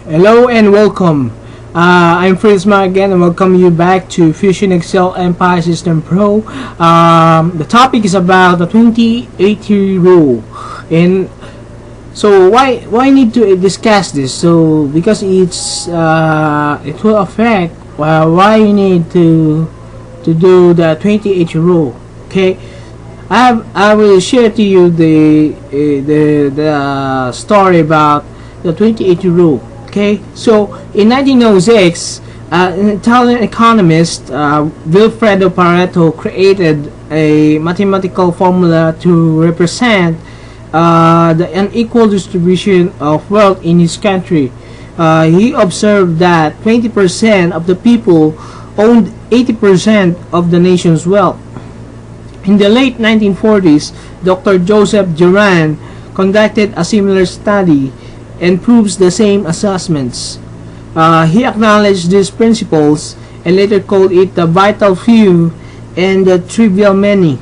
Hello and welcome. I'm FRITZMARK again and welcome you back to Fusion Excel Empire System Pro. The topic is about the 2080 rule. And so why need to discuss this? So because it will affect why you need to do the 2080 rule. Okay. I will share to you the story about the 2080 rule. Okay, so in 1906, an Italian economist, Vilfredo Pareto, created a mathematical formula to represent the unequal distribution of wealth in his country. He observed that 20% of the people owned 80% of the nation's wealth. In the late 1940s, Dr. Joseph Duran conducted a similar study and proves the same assessments. He acknowledged these principles and later called it the vital few and the trivial many,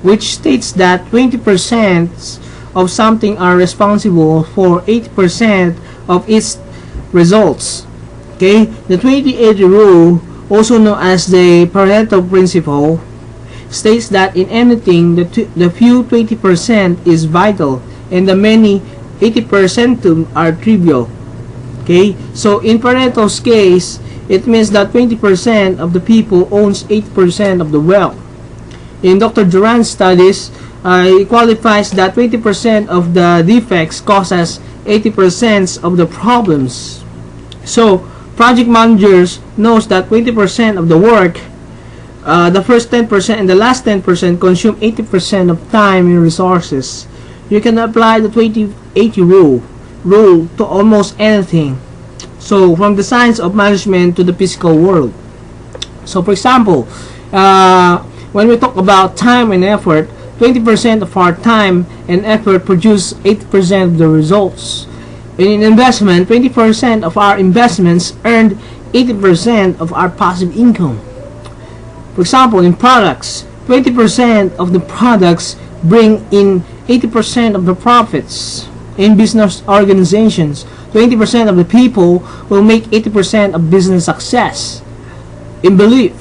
which states that 20% of something are responsible for 80% of its results. Okay, the 2080 rule, also known as the Pareto principle, states that in anything the few 20% is vital and the many 80% are trivial. Okay, so in Pareto's case, it means that 20% of the people owns 80% of the wealth. In Dr. Duran's studies, he qualifies that 20% of the defects causes 80% of the problems. So project managers knows that 20% of the work, the first 10% and the last 10% consume 80% of time and resources. You can apply the 2080 rule to almost anything. So from the science of management to the physical world. So for example, when we talk about time and effort, 20% of our time and effort produce 80% of the results. In investment, 20% of our investments earned 80% of our passive income. For example, in products, 20% of the products bring in 80% of the profits. In business organizations, 20% of the people will make 80% of business success. In belief,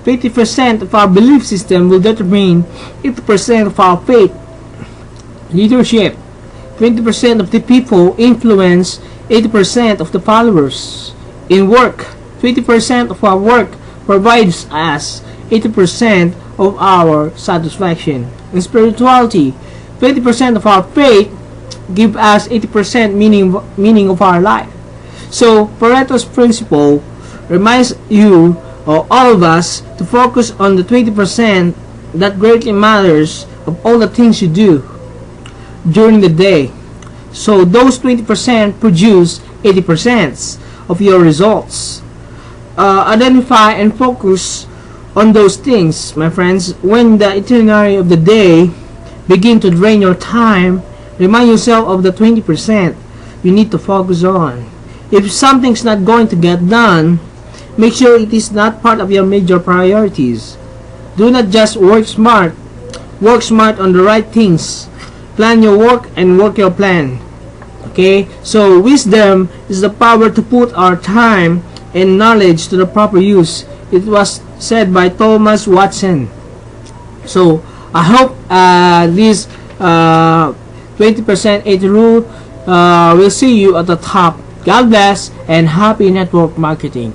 20% of our belief system will determine 80% of our faith. Leadership, 20% of the people influence 80% of the followers. In work, 20% of our work provides us 80% of our satisfaction. In spirituality, 20% of our faith give us 80% meaning of our life. So Pareto's principle reminds you or all of us to focus on the 20% that greatly matters of all the things you do during the day. So those 20% produce 80% of your results. Identify and focus on those things, my friends. When the itinerary of the day begin to drain your time, remind yourself of the 20% you need to focus on. If something's not going to get done, make sure it is not part of your major priorities. Do not just work smart on the right things. Plan your work and work your plan. Okay, so wisdom is the power to put our time and knowledge to the proper use. It was said by Thomas Watson. So I hope this 20% 80 rule will see you at the top. God bless and happy network marketing.